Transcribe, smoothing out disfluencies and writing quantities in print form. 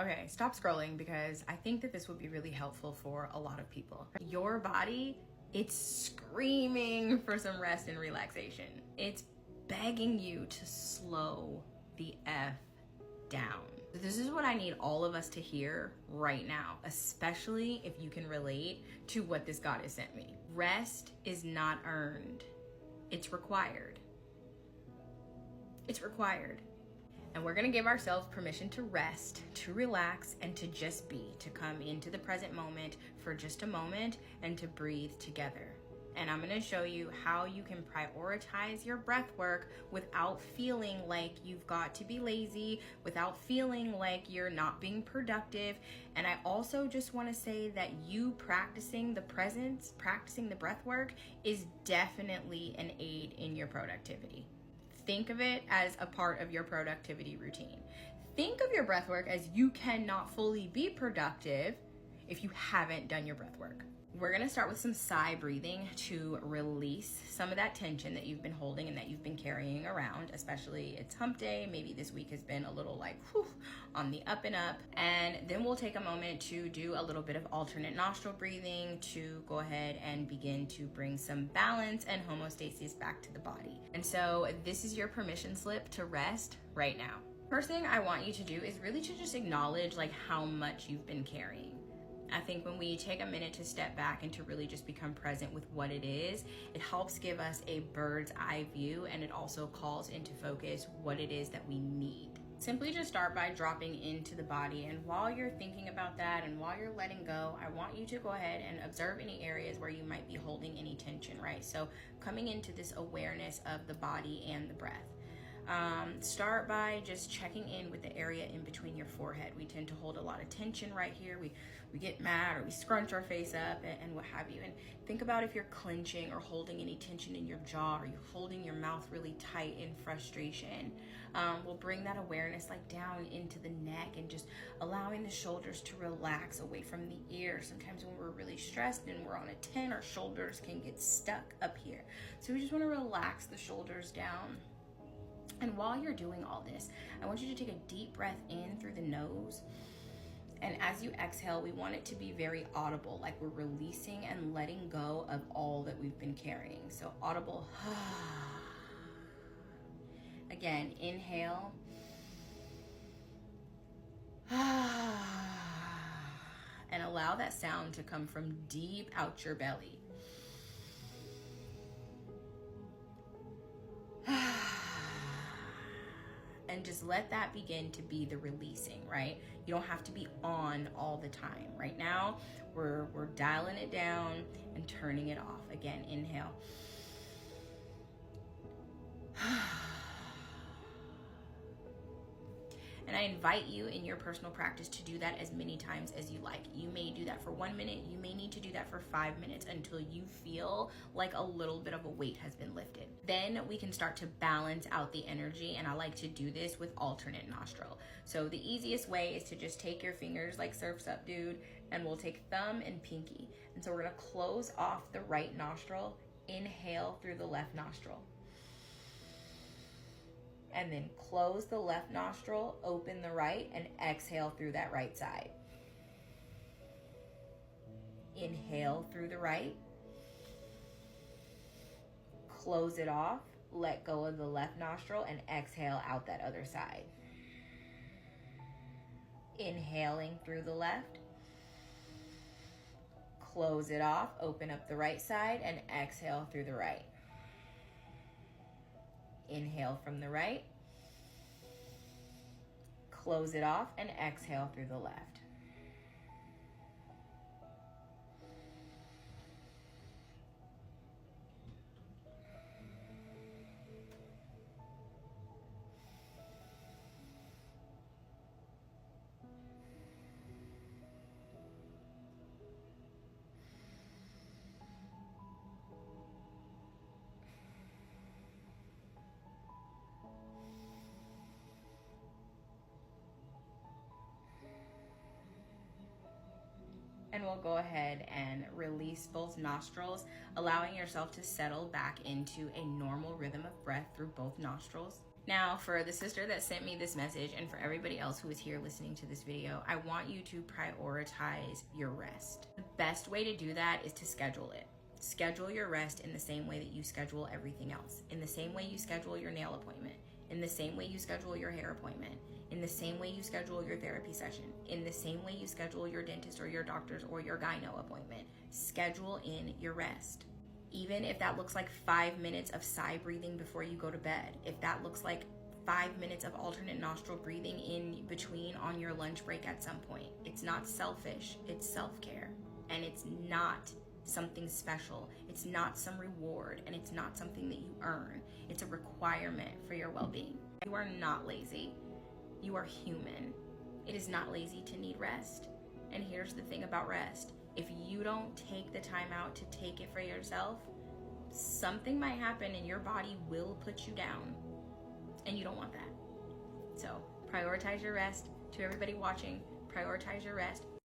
Okay, stop scrolling because I think that this would be really helpful for a lot of people. Your body, it's screaming for some rest and relaxation. It's begging you to slow the F down. This is what I need all of us to hear right now, especially if you can relate to what this goddess sent me. Rest is not earned, it's required. It's required. And we're gonna give ourselves permission to rest, to relax, and to just be, to come into the present moment for just a moment and to breathe together. And I'm gonna show you how you can prioritize your breath work without feeling like you've got to be lazy, without feeling like you're not being productive. And I also just wanna say that you practicing the presence, practicing the breath work is definitely an aid in your productivity. Think of it as a part of your productivity routine. Think of your breath work as you cannot fully be productive if you haven't done your breath work. We're gonna start with some sigh breathing to release some of that tension that you've been holding and that you've been carrying around, especially it's hump day. Maybe this week has been a little like whew, on the up and up. And then we'll take a moment to do a little bit of alternate nostril breathing to go ahead and begin to bring some balance and homeostasis back to the body. And so this is your permission slip to rest right now. First thing I want you to do is really to just acknowledge like how much you've been carrying. I think when we take a minute to step back and to really just become present with what it is, it helps give us a bird's eye view, and it also calls into focus what it is that we need. Simply just start by dropping into the body, and while you're thinking about that and while you're letting go, I want you to go ahead and observe any areas where you might be holding any tension, right? So coming into this awareness of the body and the breath. Start by just checking in with the area in between your forehead. We tend to hold a lot of tension right here. We get mad or we scrunch our face up and what have you. And think about if you're clenching or holding any tension in your jaw, or you're holding your mouth really tight in frustration. We'll bring that awareness like down into the neck and just allowing the shoulders to relax away from the ears. Sometimes when we're really stressed and we're on a 10, our shoulders can get stuck up here. So we just want to relax the shoulders down. And while you're doing all this, I want you to take a deep breath in through the nose. And as you exhale, we want it to be very audible, like we're releasing and letting go of all that we've been carrying. So audible. Again, inhale. And allow that sound to come from deep out your belly. And just let that begin to be the releasing, right? You don't have to be on all the time. Right now, we're dialing it down and turning it off. Again, inhale. And I invite you in your personal practice to do that as many times as you like. You may do that for 1 minute. You may need to do that for 5 minutes until you feel like a little bit of a weight has been lifted. Then we can start to balance out the energy. And I like to do this with alternate nostril. So the easiest way is to just take your fingers like Surf's Up Dude, and we'll take thumb and pinky. And so we're gonna close off the right nostril, inhale through the left nostril. And then close the left nostril, open the right, and exhale through that right side. Inhale through the right. Close it off, let go of the left nostril, and exhale out that other side. Inhaling through the left. Close it off, open up the right side, and exhale through the right. Inhale from the right, close it off, and exhale through the left. And we'll go ahead and release both nostrils, allowing yourself to settle back into a normal rhythm of breath through both nostrils. Now, for the sister that sent me this message and for everybody else who is here listening to this video, I want you to prioritize your rest. The best way to do that is to schedule it. Schedule your rest in the same way that you schedule everything else, in the same way you schedule your nail appointment, in the same way you schedule your hair appointment, in the same way you schedule your therapy session, in the same way you schedule your dentist or your doctor's or your gyno appointment. Schedule in your rest. Even if that looks like 5 minutes of sigh breathing before you go to bed, if that looks like 5 minutes of alternate nostril breathing in between on your lunch break at some point. It's not selfish, it's self-care. And it's not something special. It's not some reward, and it's not something that you earn. It's a requirement for your well-being. You are not lazy. You are human. It is not lazy to need rest. And here's the thing about rest. If you don't take the time out to take it for yourself, something might happen and your body will put you down. And you don't want that. So prioritize your rest. To everybody watching, prioritize your rest.